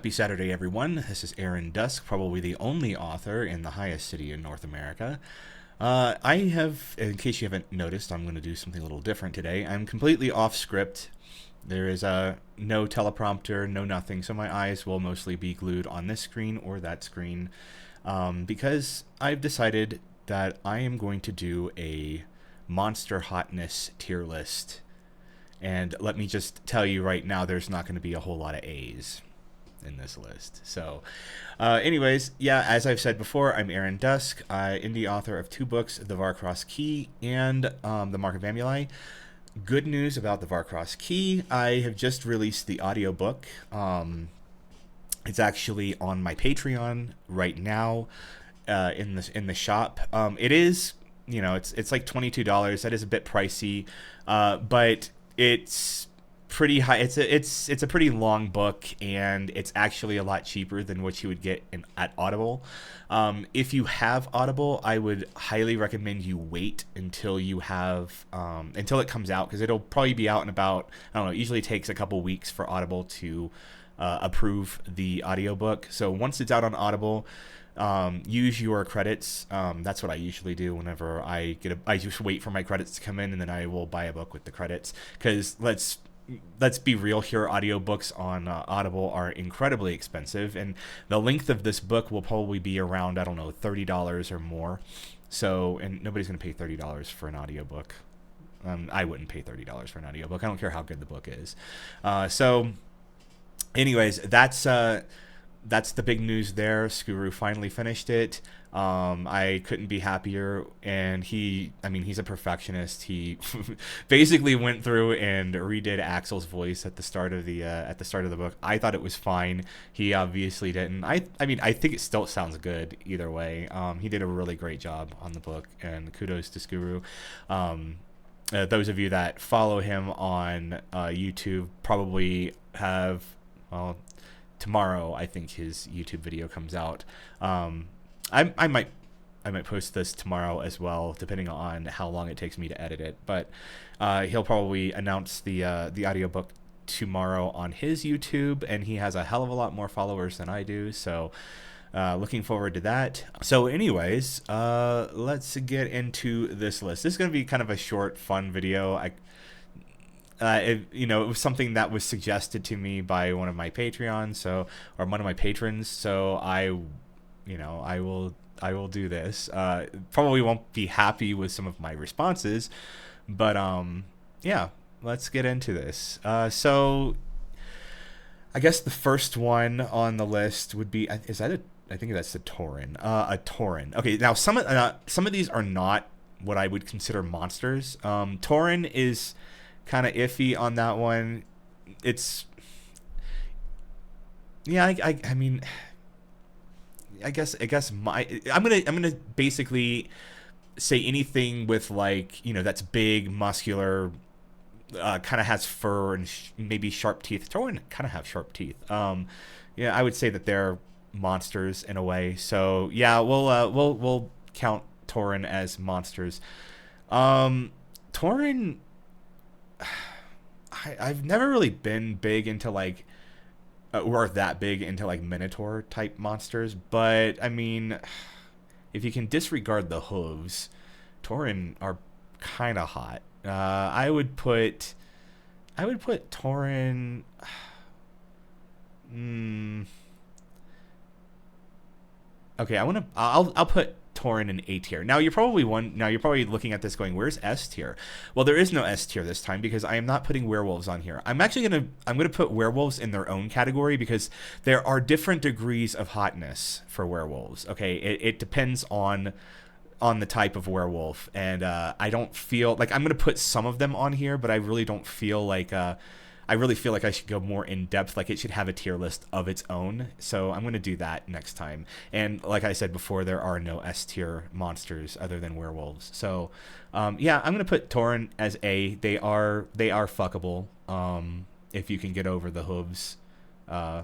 Happy Saturday, everyone. This is Aaron Dusk, probably the only author in the highest city in North America. I have, in case you haven't noticed, I'm going to do something a little different today. I'm completely off script. There is no teleprompter, no nothing, so my eyes will mostly be glued on this screen or that screen because I've decided that I am going to do a monster hotness tier list. And let me just tell you right now, there's not going to be a whole lot of A's in this list. So anyways, yeah, as I've said before, I'm Aaron Dusk, indie author of 2 books, The Varcross Key and The Mark of Amuli. Good news about The Varcross Key, I have just released the audiobook. It's actually on my Patreon right now in the shop. It is, it's like $22. That is a bit pricey, but it's pretty high. It's a pretty long book, and it's actually a lot cheaper than what you would get at Audible. If you have Audible, I would highly recommend you wait until you have until it comes out, because it'll probably be out in about, I don't know, it usually takes a couple weeks for Audible to approve the audiobook. So once it's out on Audible, use your credits. That's what I usually do whenever I just wait for my credits to come in, and then I will buy a book with the credits, because let's be real here, audiobooks on Audible are incredibly expensive, and the length of this book will probably be around, I don't know, $30 or more. So, and nobody's going to pay $30 for an audiobook. I wouldn't pay $30 for an audiobook. I don't care how good the book is. So anyways, that's the big news there. Skuru finally finished it. I couldn't be happier, and he's a perfectionist. He basically went through and redid Axel's voice at the start of the book. I thought it was fine. He obviously didn't. I think it still sounds good either way. He did a really great job on the book, and kudos to Skuru. Those of you that follow him on YouTube probably have, well, tomorrow I think his YouTube video comes out. I might post this tomorrow as well, depending on how long it takes me to edit it. But he'll probably announce the audiobook tomorrow on his YouTube, and he has a hell of a lot more followers than I do. So looking forward to that. So anyways, let's get into this list. This is going to be kind of a short, fun video. It was something that was suggested to me by one of my Patreons, or one of my patrons. So I will do this. Probably won't be happy with some of my responses, but yeah, let's get into this. So I guess the first one on the list would be, I think that's a Tauren. A Tauren. Okay, now some of these are not what I would consider monsters. Tauren is kind of iffy on that one. It's, yeah, I guess I'm gonna basically say anything with, like, that's big, muscular, kind of has fur and maybe sharp teeth. Tauren kind of have sharp teeth. Yeah, I would say that they're monsters in a way. So yeah, we'll count Tauren as monsters. Tauren, I've never really been big into, like, or that big into, like, Minotaur type monsters, but I mean, if you can disregard the hooves, Tauren are kind of hot. I would put Tauren. Okay, I'll put Tauren in A tier. Now you're probably looking at this going, where's S tier? Well, there is no S tier this time, because I am not putting werewolves on here. I'm gonna put werewolves in their own category, because there are different degrees of hotness for werewolves. Okay, it depends on the type of werewolf, and I don't feel like I'm gonna put some of them on here, but I really don't feel like I really feel like I should go more in depth. Like, it should have a tier list of its own. So I'm going to do that next time. And like I said before, there are no S tier monsters other than werewolves. So yeah, I'm going to put Tauren as A. They are fuckable if you can get over the hooves. Yeah,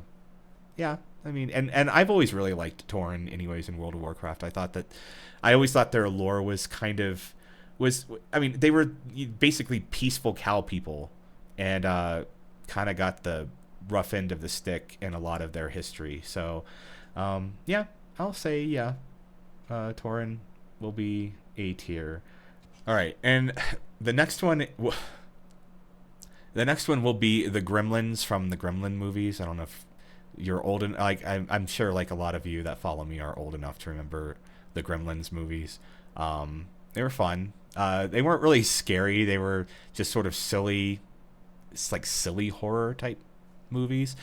I mean, and I've always really liked Tauren anyways in World of Warcraft. I always thought their lore was they were basically peaceful cow people, and kind of got the rough end of the stick in a lot of their history. So, yeah, I'll say yeah. Tauren will be A tier. All right, and the next one. The next one will be the Gremlins from the Gremlin movies. I don't know if you're old enough. Like I'm sure, like a lot of you that follow me are old enough to remember the Gremlins movies. They were fun. They weren't really scary. They were just sort of silly. It's like silly horror type movies.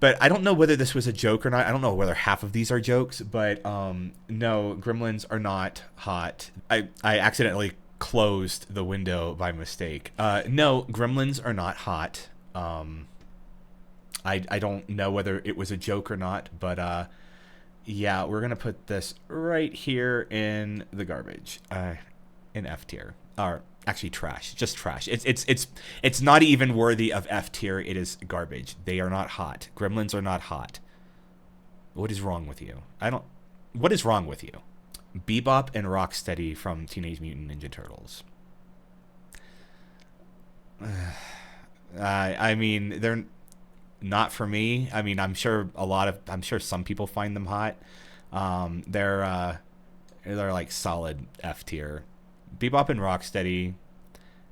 But I don't know whether this was a joke or not. I don't know whether half of these are jokes. But no, Gremlins are not hot. I accidentally closed the window by mistake. No, Gremlins are not hot. I don't know whether it was a joke or not, but yeah, we're gonna put this right here in the garbage, in F tier, or actually trash, just trash. It's not even worthy of F tier. It is garbage. They are not hot. Gremlins are not hot. What is wrong with you? What is wrong with you? Bebop and Rocksteady from Teenage Mutant Ninja Turtles. I mean, they're not for me. I mean, I'm sure some people find them hot. They're like solid F tier. Bebop and Rocksteady,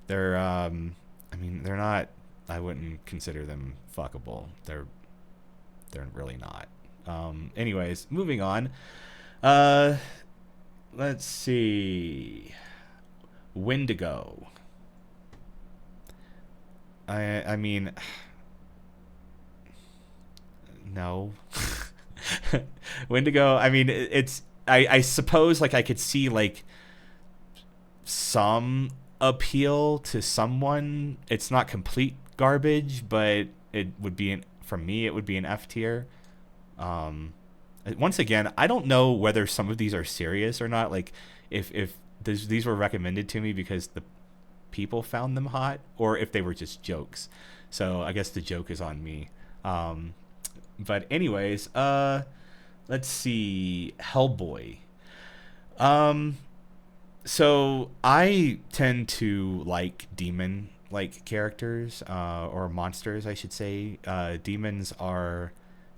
they're I mean, they're not. I wouldn't consider them fuckable. They're really not. Anyways, moving on. Let's see. Wendigo. I mean, no. Wendigo, I mean, I suppose, like, I could see, like, some appeal to someone. It's not complete garbage, but it would be, for me, it would be an F tier. Once again, I don't know whether some of these are serious or not. Like, if these were recommended to me because the people found them hot, or if they were just jokes. So I guess the joke is on me. But anyways, let's see, Hellboy. So I tend to like demon-like characters, or monsters, I should say. Demons are,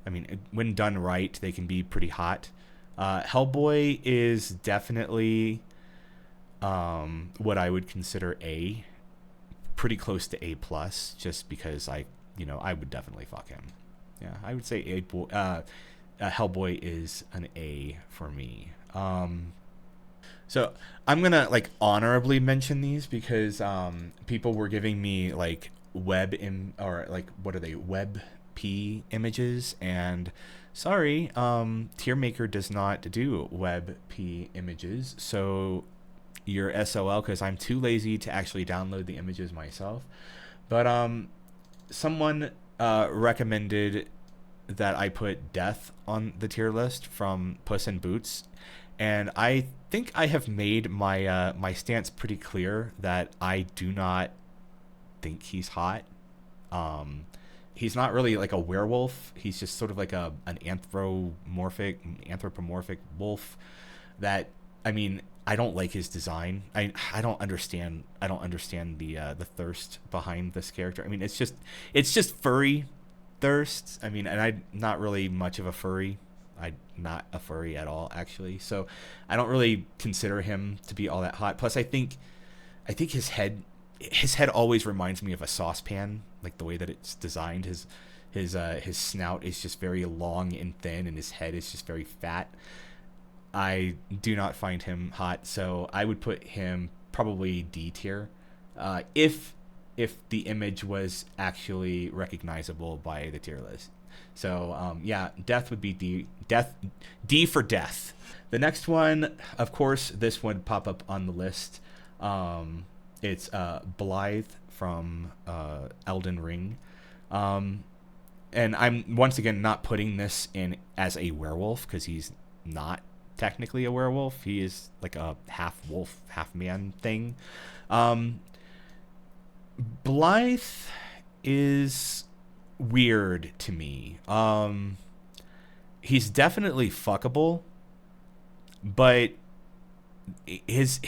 I mean, when done right, they can be pretty hot. Hellboy is definitely what I would consider A, pretty close to A plus, just because I would definitely fuck him. Yeah, I would say Hellboy is an A for me. So I'm gonna like honorably mention these because people were giving me like web P images, and sorry, TierMaker does not do web P images, so you're SOL because I'm too lazy to actually download the images myself. But someone recommended that I put Death on the tier list from Puss in Boots, and I think I have made my my stance pretty clear that I do not think he's hot. He's not really like a werewolf. He's just sort of like an anthropomorphic wolf. That, I mean, I don't like his design. I don't understand the thirst behind this character. I mean, it's just furry thirst. I mean, and I'm not really much of a furry. I'm not a furry at all, actually. So I don't really consider him to be all that hot. Plus, I think his head always reminds me of a saucepan, like the way that it's designed. His snout is just very long and thin, and his head is just very fat. I do not find him hot, so I would put him probably D tier, if the image was actually recognizable by the tier list. So yeah, Death would be D. D for Death. The next one, of course, this would pop up on the list. It's Blythe from Elden Ring. And I'm once again not putting this in as a werewolf because he's not technically a werewolf. He is like a half wolf, half man thing. Blythe is weird to me. He's definitely fuckable, but his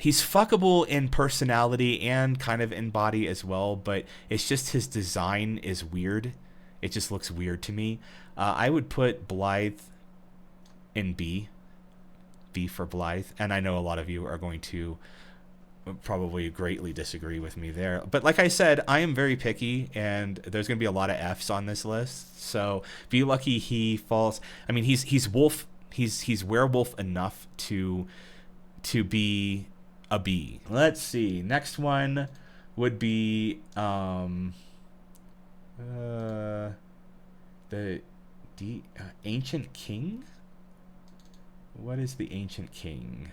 he's fuckable in personality and kind of in body as well, but it's just his design is weird. It just looks weird to me. I would put Blythe in B for Blythe, and I know a lot of you are going to probably greatly disagree with me there. But like I said, I am very picky, and there's going to be a lot of Fs on this list. So be lucky he falls. I mean, he's wolf. He's werewolf enough to be a B. Let's see. Next one would be the Ancient King. What is the Ancient King?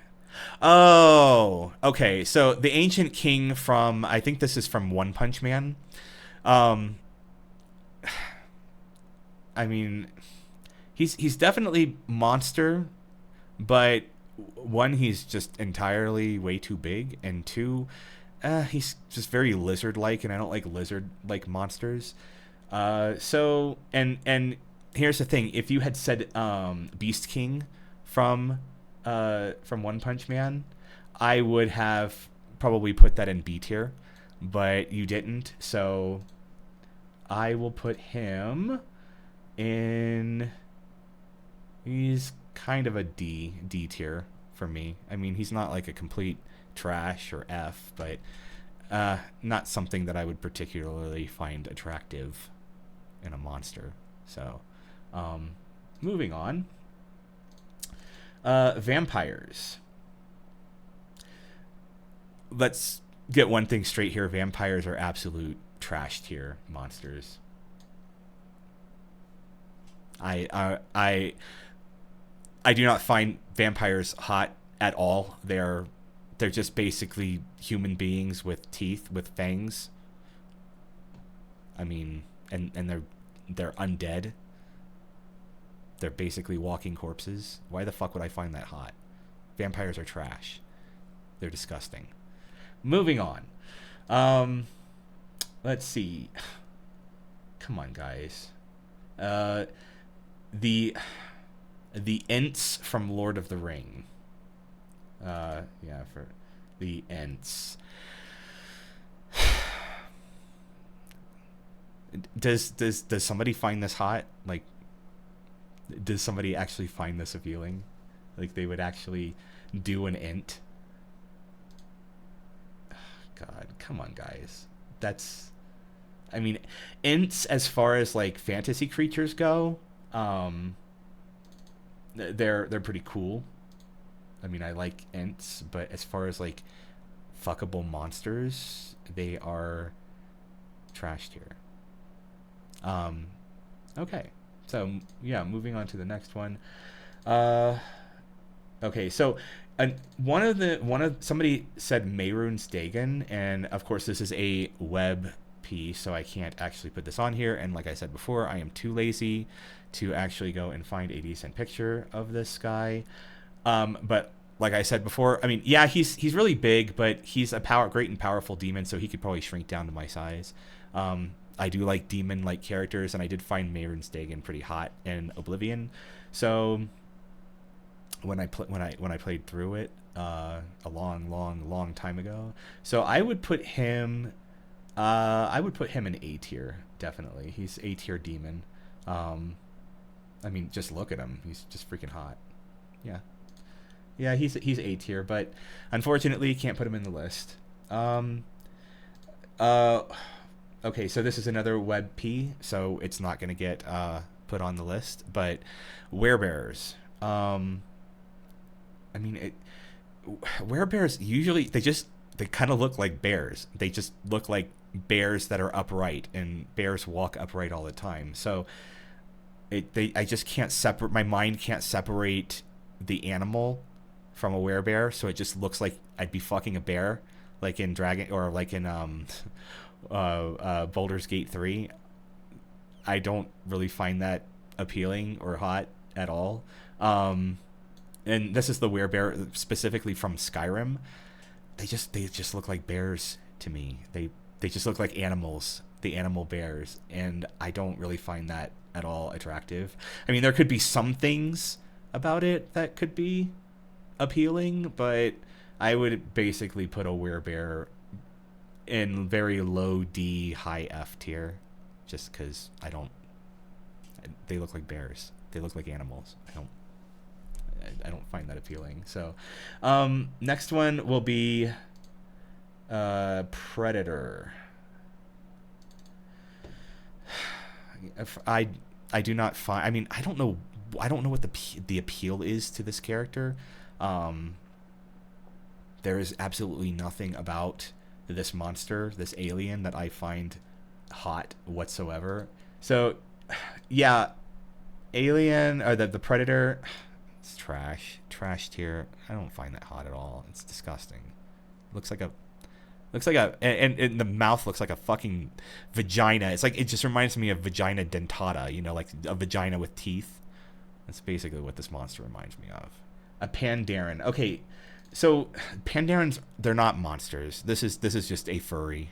Oh, okay. So the Ancient King from, I think this is from One Punch Man. I mean, he's definitely monster, but one, he's just entirely way too big, and two, he's just very lizard-like, and I don't like lizard-like monsters. So here's the thing: if you had said Beast King from One Punch Man, I would have probably put that in B tier, but you didn't, so I will put him in. He's kind of a D tier for me. I mean, he's not like a complete trash or F, but not something that I would particularly find attractive in a monster. So, moving on. Vampires. Let's get one thing straight here. Vampires are absolute trash tier monsters. I do not find vampires hot at all. They're just basically human beings with teeth, with fangs. I mean, and they're undead. They're basically walking corpses. Why the fuck would I find that hot? Vampires are trash. They're disgusting. Moving on. Let's see. Come on, guys. The Ents from Lord of the Ring. Yeah, for the Ents. Does somebody find this hot? Like, does somebody actually find this appealing? Like, they would actually do an Ent? God, come on, guys. That's, I mean, Ents, as far as like fantasy creatures go, they're pretty cool. I mean, I like Ents, but as far as like fuckable monsters, they are trash tier. Okay, so yeah, moving on to the next one. Okay, so somebody said Mehrunes Dagon, and of course this is a web piece, so I can't actually put this on here. And like I said before, I am too lazy to actually go and find a decent picture of this guy. But like I said before, I mean, yeah, he's really big, but he's a great and powerful demon, so he could probably shrink down to my size. I do like demon-like characters, and I did find Mehrunes Dagon pretty hot in Oblivion. So when I played through it a long time ago, so I would put him in A tier, definitely. He's A tier demon. I mean, just look at him. He's just freaking hot. Yeah, he's A tier, but unfortunately can't put him in the list. Okay, so this is another web P, so it's not going to get put on the list, but werebears. I mean, werebears usually, they kind of look like bears. They just look like bears that are upright, and bears walk upright all the time. So I just can't separate, my mind can't separate the animal from a werebear, so it just looks like I'd be fucking a bear, like in Dragon, or like in Baldur's Gate 3. I don't really find that appealing or hot at all. And this is the werebear specifically from Skyrim. They just look like bears to me. They just look like animals, the animal bears, and I don't really find that at all attractive. I mean, there could be some things about it that could be appealing, but I would basically put a werebear in very low D, high F tier, just because I don't. They look like bears. They look like animals. I don't find that appealing. So, next one will be Predator. If I do not find. I mean, I don't know. I don't know what the appeal is to this character. There is absolutely nothing about this monster, this alien, that I find hot whatsoever. So, yeah, Alien or the Predator, it's trash tier. I don't find that hot at all. It's disgusting. Looks like and the mouth looks like a fucking vagina. It's like, it just reminds me of vagina dentata, like a vagina with teeth. That's basically what this monster reminds me of. A Pandaren. Okay, so Pandarens, they're not monsters. This is just a furry.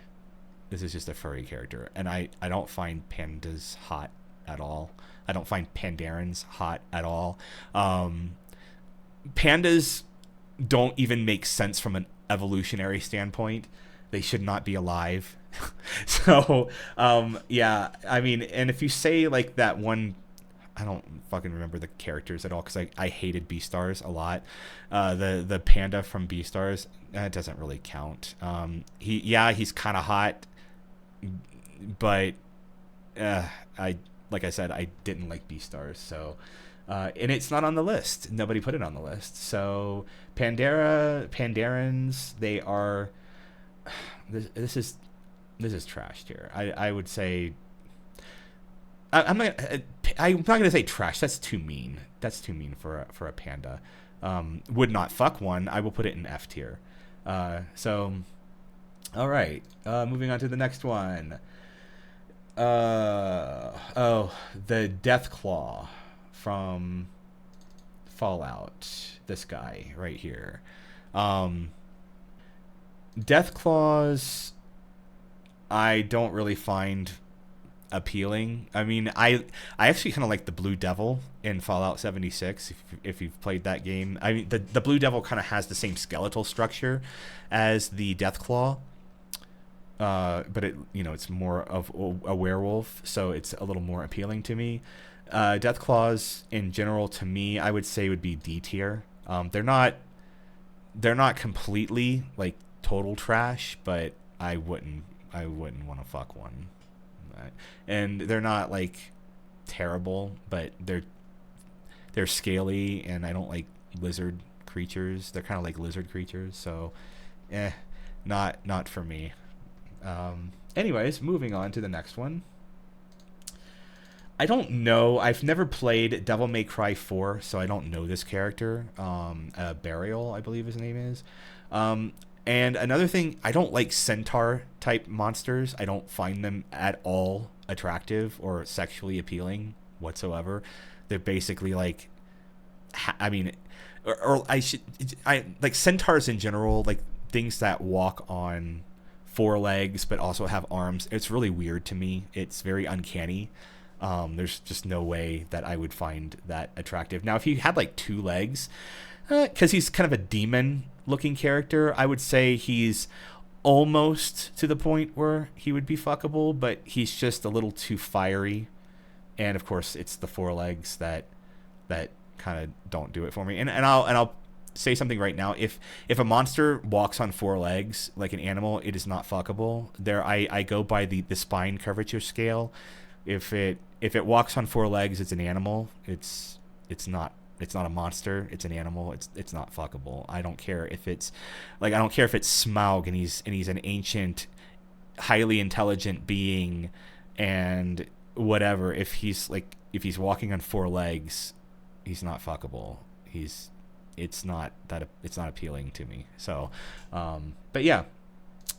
This is just a furry character, and I don't find pandas hot at all. I don't find Pandarens hot at all. Pandas don't even make sense from an evolutionary standpoint. They should not be alive. So, yeah, I mean, and if you say like that one, I don't fucking remember the characters at all because I hated Beastars a lot. The panda from Beastars, that doesn't really count. He's kind of hot, but like I said, I didn't like Beastars, so and it's not on the list. Nobody put it on the list. So Pandarens, they are. This is trash here. I would say. I'm not gonna say trash. That's too mean. That's too mean for a panda. Would not fuck one. I will put it in F tier. So, all right. Moving on to the next one. The Deathclaw from Fallout. This guy right here. Deathclaws, I don't really find appealing. I mean, I actually kind of like the Blue Devil in Fallout 76. If you've played that game, I mean, the Blue Devil kind of has the same skeletal structure as the Deathclaw, but it's more of a werewolf, so it's a little more appealing to me. Deathclaws in general, to me, I would say would be D tier. They're not completely like total trash, but I wouldn't want to fuck one. And they're not like terrible, but they're scaly, and I don't like lizard creatures. They're kind of like lizard creatures, so not for me. Anyways, moving on to the next one. I don't know. I've never played Devil May Cry 4, so I don't know this character. Burial, I believe his name is. And another thing, I don't like centaur type monsters. I don't find them at all attractive or sexually appealing whatsoever. They're basically like, I like centaurs in general, like things that walk on 4 legs but also have arms. It's really weird to me. It's very uncanny. There's just no way that I would find that attractive. Now, if he had like 2 legs, because he's kind of a demon looking character, I would say he's almost to the point where he would be fuckable, but he's just a little too fiery. And of course, it's the 4 legs that kind of don't do it for me. And I'll say something right now. If a monster walks on 4 legs like an animal, it is not fuckable. I go by the spine curvature scale. If it walks on 4 legs, it's an animal. It's not a monster. It's an animal. It's not fuckable. I don't care if it's Smaug and he's an ancient, highly intelligent being, and whatever. If he's walking on 4 legs, he's not fuckable. It's not appealing to me. So, but yeah,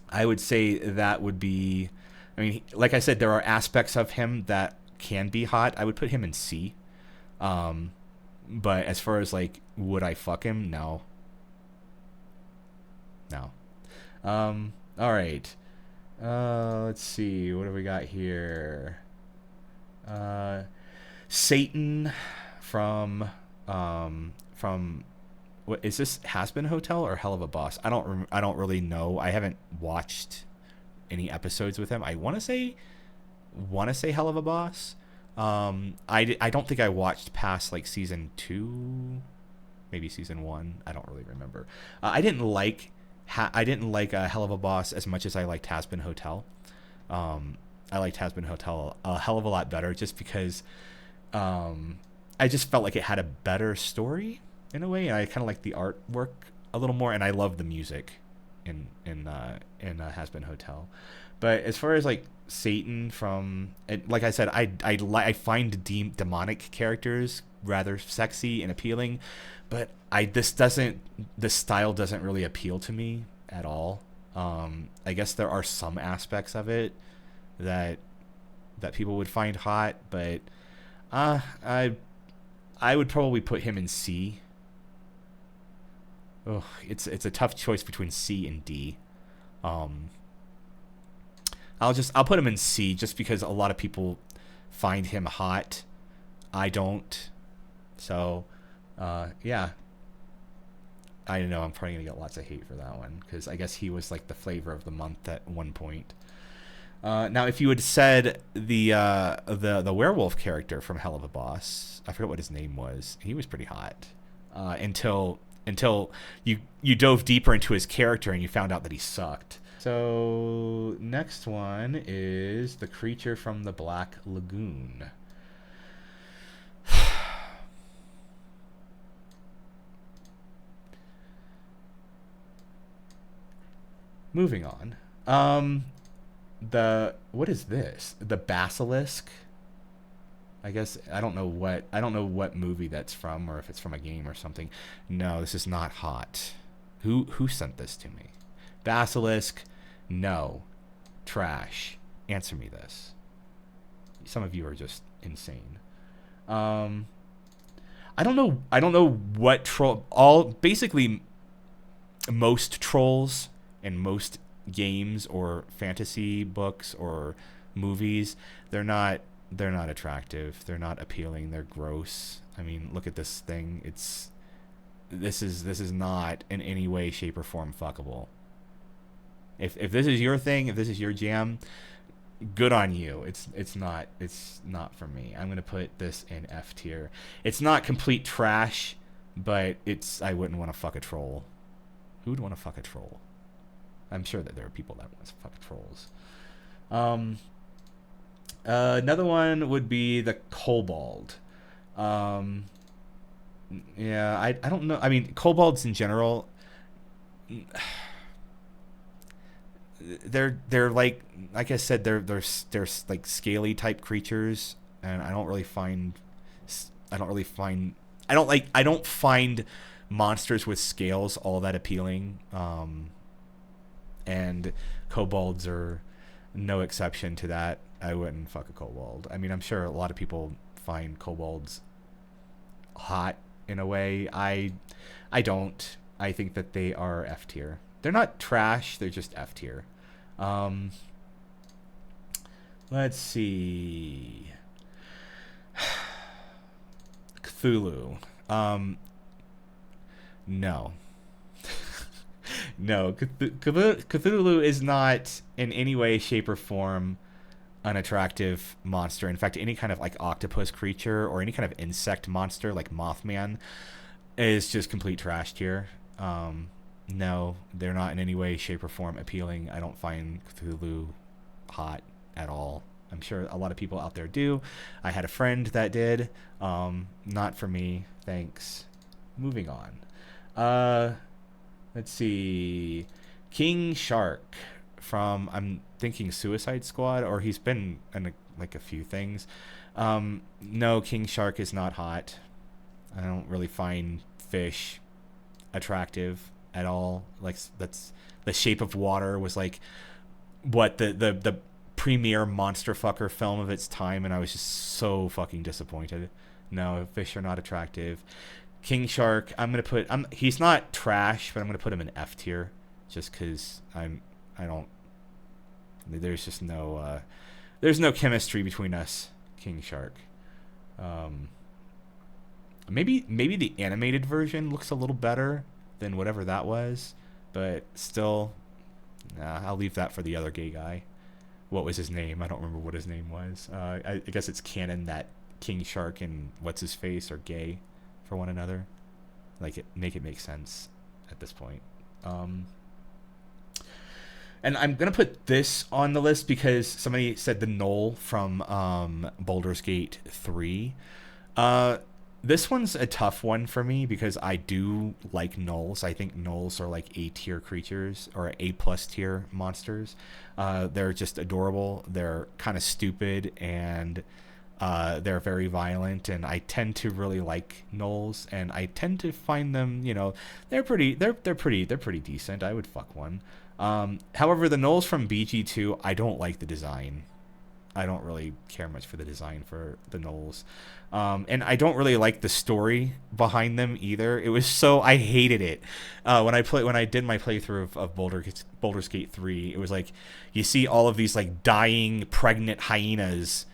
I would say that would be. I mean, like I said, there are aspects of him that can be hot. I would put him in C. But as far as like, would I fuck him? No. All right. Let's see. What do we got here? Satan from what is this? Has Been Hotel or Hell of a Boss? I don't really know. I haven't watched any episodes with him. I want to say Hell of a Boss. I don't think I watched past like season 2, maybe season 1. I don't really remember. I didn't like Hell of a Boss as much as I liked Has Been Hotel. I liked Has Been Hotel a hell of a lot better, just because I just felt like it had a better story in a way, and I kind of like the artwork a little more, and I love the music in Has Been Hotel. But as far as like Satan from, like I said, I find demonic characters rather sexy and appealing, but this style doesn't really appeal to me at all. I guess there are some aspects of it that people would find hot, but I would probably put him in C. Oh, it's a tough choice between C and D. I'll put him in C just because a lot of people find him hot. I don't. So, yeah. I know I'm probably gonna get lots of hate for that one, because I guess he was like the flavor of the month at one point. Now, if you had said the werewolf character from Hell of a Boss, I forget what his name was. He was pretty hot until you dove deeper into his character and you found out that he sucked. So next one is the creature from the Black Lagoon. Moving on. What is this? The basilisk? I guess I don't know what movie that's from, or if it's from a game or something. No, this is not hot. Who sent this to me? Basilisk, no. Trash. Answer me this. Some of you are just insane. I don't know what basically most trolls in most games or fantasy books or movies, they're not attractive. They're not appealing. They're gross. I mean, look at this thing. This is not in any way, shape, or form fuckable. If this is your thing, if this is your jam, good on you. It's not for me. I'm gonna put this in F tier. It's not complete trash, but I wouldn't want to fuck a troll. Who would want to fuck a troll? I'm sure that there are people that want to fuck trolls. Another one would be the kobold. Yeah, I don't know. I mean, kobolds in general, they're like I said, they're like scaly type creatures, and I don't find monsters with scales all that appealing. And kobolds are no exception to that. I wouldn't fuck a kobold. I mean, I'm sure a lot of people find kobolds hot in a way. I don't. I think that they are F tier. They're not trash. They're just F tier. Let's see. Cthulhu. No. No, Cthulhu is not in any way, shape, or form an attractive monster. In fact, any kind of like octopus creature or any kind of insect monster like Mothman is just complete trash tier. No, they're not in any way, shape, or form appealing. I don't find Cthulhu hot at all. I'm sure a lot of people out there do. I had a friend that did. Not for me. Thanks. Moving on. Let's see. King Shark from, I'm thinking Suicide Squad, or he's been in a few things. No, King Shark is not hot. I don't really find fish attractive at all. Like, that's The Shape of Water was like what the premier monster fucker film of its time, and I was just so fucking disappointed. No, fish are not attractive. King Shark, he's not trash, but I'm gonna put him in F tier, just because there's no chemistry between us, King Shark. Maybe the animated version looks a little better than whatever that was, but still, nah, I'll leave that for the other gay guy. What was his name? I don't remember what his name was. I guess it's canon that King Shark and what's his face are gay for one another. Like it make sense at this point. And I'm gonna put this on the list because somebody said the Knoll from Baldur's Gate 3. This one's a tough one for me because I do like gnolls. I think gnolls are like A tier creatures or A plus tier monsters. They're just adorable. They're kind of stupid and they're very violent. And I tend to really like gnolls. And I tend to find them, they're pretty decent. I would fuck one. However, the gnolls from BG2, I don't like the design. I don't really care much for the design for the gnolls. And I don't really like the story behind them either. It was I hated it. When I did my playthrough of Baldur's Gate 3, it was like you see all of these like dying pregnant hyenas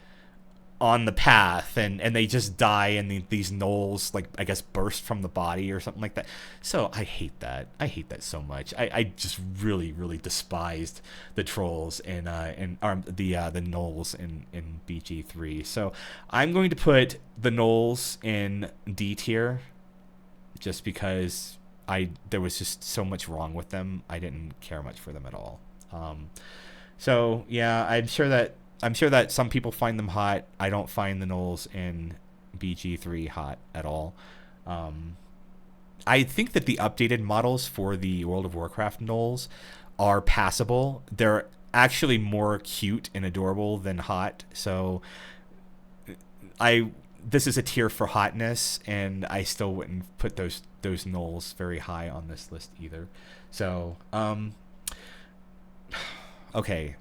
on the path and they just die and these gnolls like I guess burst from the body or something like that. So I hate that. I hate that so much. I just really despised the trolls and the gnolls in BG3. So I'm going to put the gnolls in D tier just because there was just so much wrong with them. I didn't care much for them at all. So yeah, I'm sure that some people find them hot. I don't find the gnolls in BG3 hot at all. I think that the updated models for the World of Warcraft gnolls are passable. They're actually more cute and adorable than hot. So this is a tier for hotness, and I still wouldn't put those gnolls very high on this list either. So okay.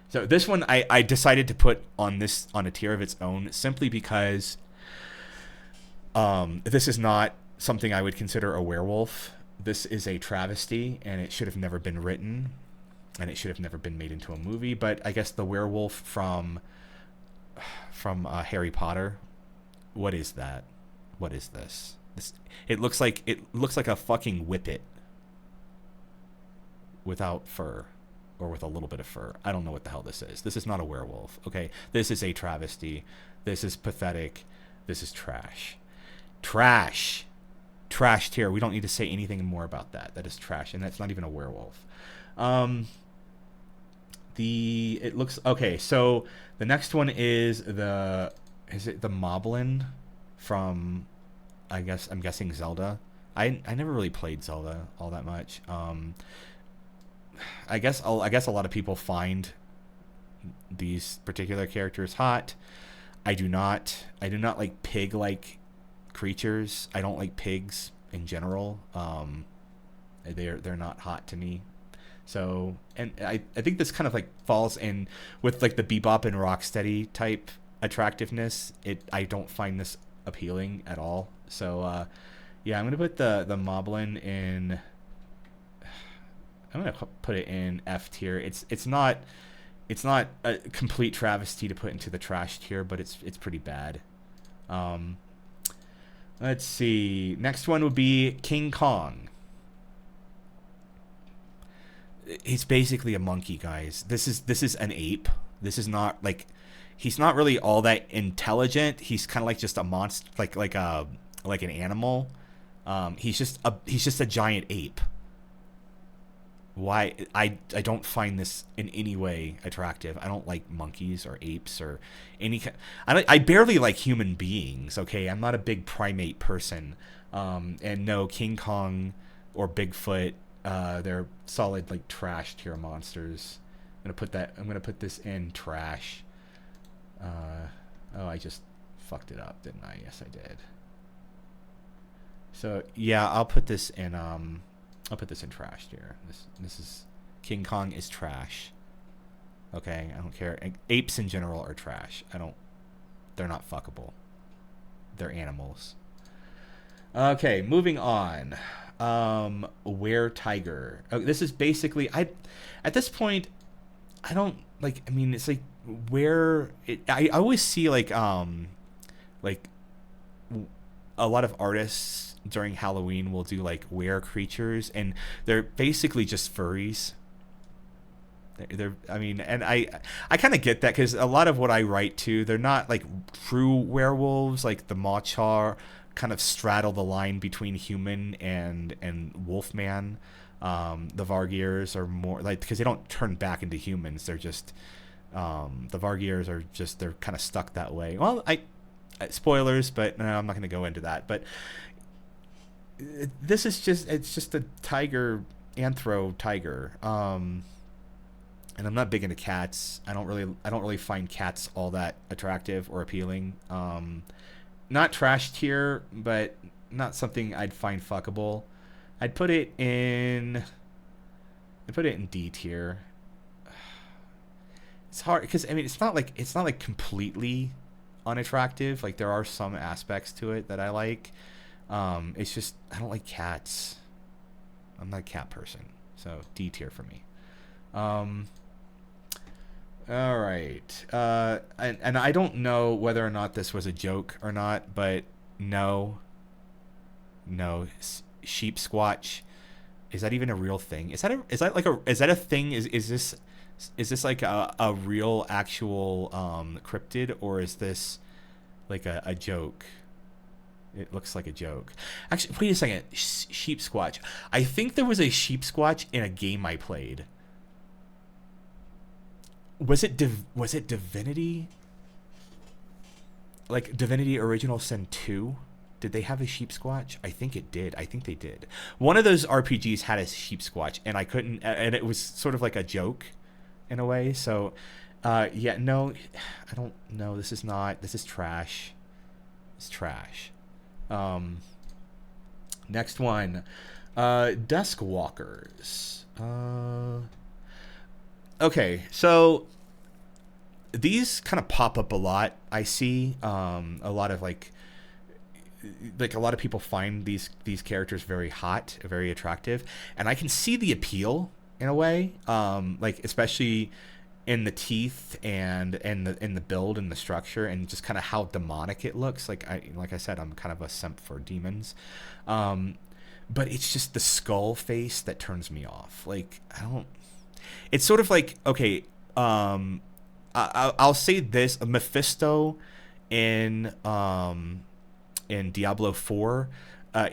So this one I decided to put on a tier of its own simply because this is not something I would consider a werewolf. This is a travesty, and it should have never been written, and it should have never been made into a movie. But I guess the werewolf from Harry Potter. What is that? What is this? It looks like a fucking whippet without fur. Or with a little bit of fur. I don't know what the hell this is. This is not a werewolf, okay? This is a travesty. This is pathetic. This is trash. Trash. Trash tier. We don't need to say anything more about that. That is trash, and that's not even a werewolf. It looks okay. So the next one is it the Moblin from? I'm guessing Zelda. I never really played Zelda all that much. I guess a lot of people find these particular characters hot. I do not like pig-like creatures. I don't like pigs in general. They're not hot to me. So, and I think this kind of like falls in with like the Bebop and Rocksteady type attractiveness. I don't find this appealing at all. So, yeah, I'm gonna put the Moblin in. I'm gonna put it in F tier. It's not a complete travesty to put into the trash tier, but it's pretty bad. Let's see. Next one would be King Kong. He's basically a monkey, guys. This is an ape. This is not like he's not really all that intelligent. He's kind of like just a monster, like an animal. He's just a giant ape. Why I don't find this in any way attractive. I don't like monkeys or apes or any. I barely like human beings. Okay, I'm not a big primate person. And no, King Kong or Bigfoot, they're solid like trash tier monsters. I'm gonna put this in trash. Oh, I just fucked it up, didn't I? Yes, I did. So yeah, I'll put this in trash here. This is King Kong is trash. Okay, I don't care. Apes in general are trash. They're not fuckable. They're animals. Okay, moving on. Were-Tiger. This is basically at this point I don't like. I mean, it's like I always see like a lot of artists during Halloween will do like were creatures, and they're basically just furries. I mean, and I kind of get that, because a lot of what I write to, they're not like true werewolves. Like the Machar kind of straddle the line between human and wolfman. The Vargirs are more like, because they don't turn back into humans. They're just the Vargirs are just, they're kind of stuck that way. Well, spoilers, but no, I'm not going to go into that. But this is just, it's just a tiger, anthro tiger. And I'm not big into cats. I don't really find cats all that attractive or appealing. Not trash tier, but not something I'd find fuckable. I'd put it in D tier. It's hard because, I mean, it's not like completely unattractive. Like, there are some aspects to it that I like. It's just, I don't like cats. I'm not a cat person, so D tier for me. All right. And I don't know whether or not this was a joke or not, but no, sheep squatch. Is that even a real thing? Is that a thing? Is this like a real actual cryptid, or is this like a joke? It looks like a joke. Actually, wait a second. Sheep squatch. I think there was a sheep squatch in a game I played. Was it Divinity? Like Divinity Original Sin 2? Did they have a sheep squatch? I think it did. I think they did. One of those RPGs had a sheep squatch, and I couldn't, and it was sort of like a joke in a way. So, yeah, no, I don't know. This is trash. It's trash. Next one, Dusk Walkers. Okay, so these kind of pop up a lot. I see a lot of like a lot of people find these characters very hot, very attractive, and I can see the appeal in a way. Like especially in the teeth and in the build and the structure, and just kind of how demonic it looks. Like I said, I'm kind of a simp for demons. But it's just the skull face that turns me off. Like, I don't. It's sort of like, okay, I'll say this: Mephisto in Diablo 4,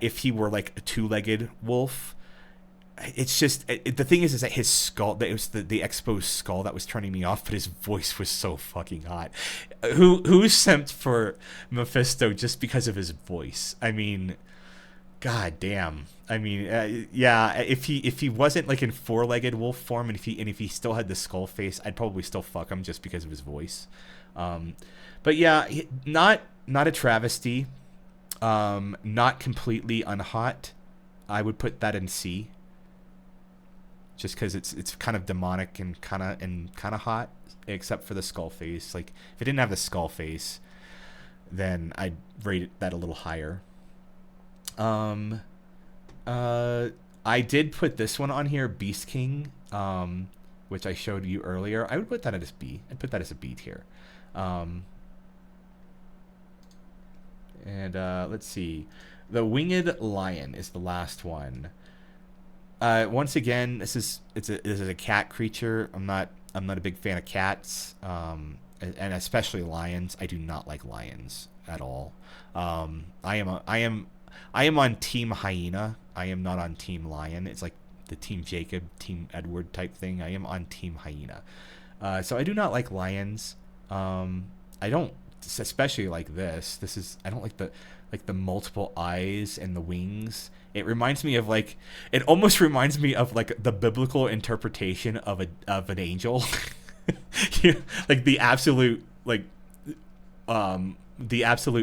if he were like a two-legged wolf, it's just the thing is that his skull, that it was the exposed skull that was turning me off, but his voice was so fucking hot. Who simped for Mephisto just because of his voice? I mean, god damn. I mean, yeah. If he wasn't like in four-legged wolf form, and if he still had the skull face, I'd probably still fuck him just because of his voice. But yeah, not a travesty. Not completely unhot. I would put that in C. Just because it's kind of demonic and kind of hot, except for the skull face. Like, if it didn't have the skull face, then I'd rate that a little higher. I did put this one on here, Beast King, which I showed you earlier. I would put that as B. I'd put that as a B tier. And let's see, the Winged Lion is the last one. Once again, this is a cat creature. I'm not a big fan of cats, and especially lions. I do not like lions at all. I am on Team Hyena. I am not on Team Lion. It's like the Team Jacob, Team Edward type thing. I am on Team Hyena. So I do not like lions. I don't especially like this. I don't like the multiple eyes and the wings. It reminds me of it almost reminds me of like the biblical interpretation of an angel. Like the absolute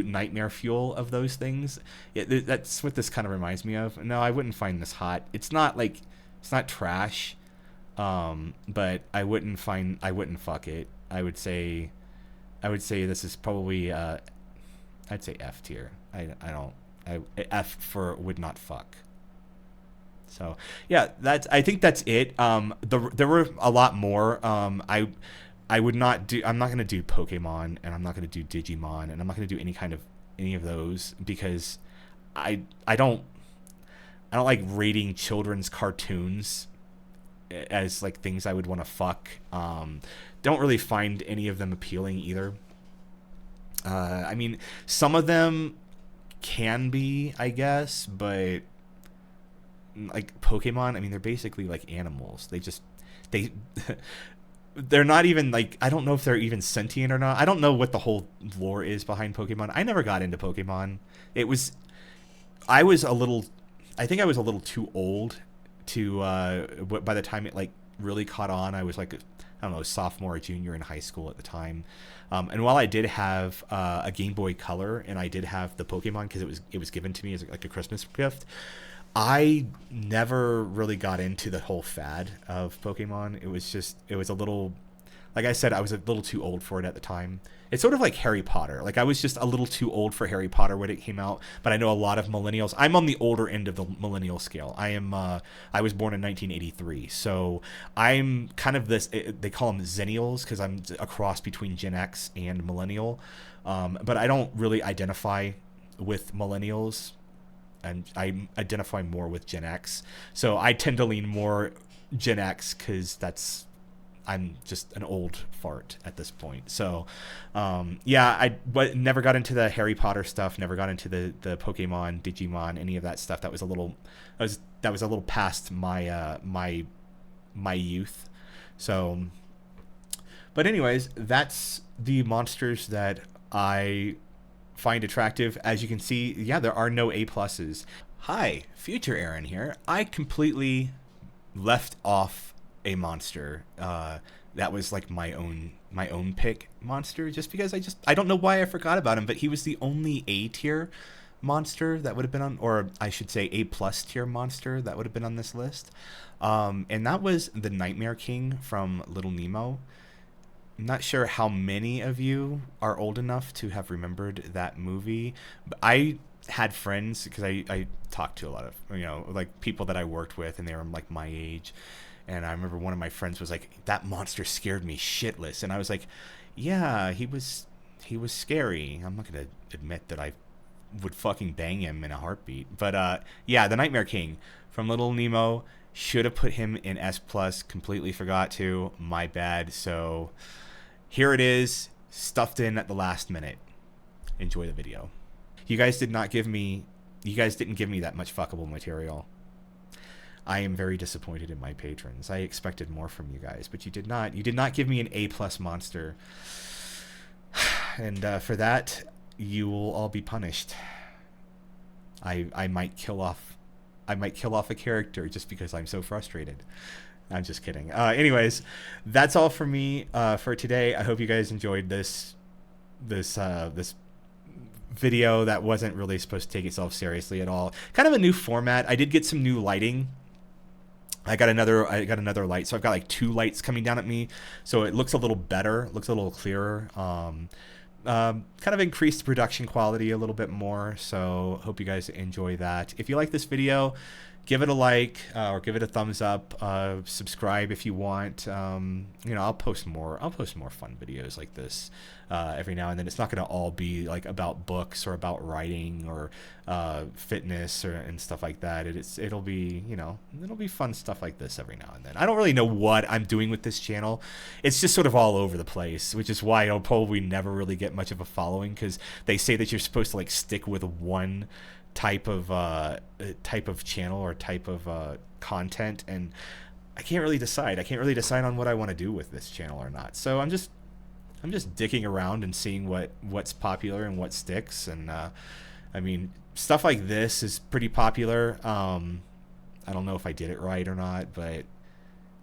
nightmare fuel of those things. That's what this kind of reminds me of. No, I wouldn't find this hot. It's not trash. But I wouldn't fuck it. I would say this is probably I'd say F tier. F for would not fuck. So yeah, I think that's it. There were a lot more. I would not do. I'm not gonna do Pokemon, and I'm not gonna do Digimon, and I'm not gonna do any of those, because I don't like rating children's cartoons as like things I would want to fuck. Don't really find any of them appealing either. I mean, some of them can be, I guess, but like Pokemon, I mean, they're basically like animals. They they're not even like, I don't know if they're even sentient or not. I don't know what the whole lore is behind Pokemon. I never got into Pokemon. It was I was a little I think I was a little too old to by the time it like really caught on. I was like, I don't know, sophomore or junior in high school at the time. And while I did have a Game Boy Color and I did have the Pokemon because it was given to me as like a Christmas gift, I never really got into the whole fad of Pokemon. It was a little, like I said, I was a little too old for it at the time. It's sort of like Harry Potter. Like I was just a little too old for Harry Potter when it came out, but I know a lot of millennials. I'm on the older end of the millennial scale. I was born in 1983, so I'm kind of this. They call them Zennials because I'm a cross between Gen X and millennial. But I don't really identify with millennials, and I identify more with Gen X. So I tend to lean more Gen X because I'm just an old fart at this point. So, yeah, but never got into the Harry Potter stuff. Never got into the Pokemon, Digimon, any of that stuff. That was a little past my my youth. So, but anyways, that's the monsters that I find attractive. As you can see, yeah, there are no A pluses. Hi, future Aaron here. I completely left off a monster that was like my own pick monster, just because I don't know why I forgot about him, but he was the only A tier monster that would have been on, or I should say A plus tier monster that would have been on this list. And that was the Nightmare King from Little Nemo. I'm not sure how many of you are old enough to have remembered that movie, but I had friends, because I talked to a lot of, like people that I worked with, and they were like my age. And I remember one of my friends was like, that monster scared me shitless. And I was like, yeah, he was scary. I'm not going to admit that I would fucking bang him in a heartbeat. But yeah, the Nightmare King from Little Nemo, should have put him in S+, completely forgot to. My bad. So here it is, stuffed in at the last minute. Enjoy the video. You guys didn't give me that much fuckable material. I am very disappointed in my patrons. I expected more from you guys, but you did not. You did not give me an A+ monster. And for that, you will all be punished. I might kill off a character just because I'm so frustrated. I'm just kidding. Anyways, that's all for me for today. I hope you guys enjoyed this video that wasn't really supposed to take itself seriously at all. Kind of a new format. I did get some new lighting. I got another light, so I've got like 2 lights coming down at me, so it looks a little better, looks a little clearer. Kind of increased the production quality a little bit more, so hope you guys enjoy that. If you like this video, give it a like or give it a thumbs up. Subscribe if you want. I'll post more fun videos like this every now and then. It's not going to all be like about books or about writing or fitness and stuff like that. It'll be fun stuff like this every now and then. I don't really know what I'm doing with this channel. It's just sort of all over the place, which is why I'll probably never really get much of a following, because they say that you're supposed to like stick with one type of channel or type of content, and I can't really decide. I can't really decide on what I want to do with this channel or not. So I'm just dicking around and seeing what's popular and what sticks. And I mean, stuff like this is pretty popular. I don't know if I did it right or not, but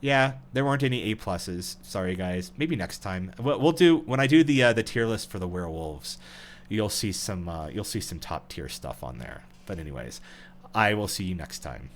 yeah, there weren't any A pluses. Sorry guys. Maybe next time. We'll do, when I do the tier list for the werewolves, you'll see some top tier stuff on there. But anyways, I will see you next time.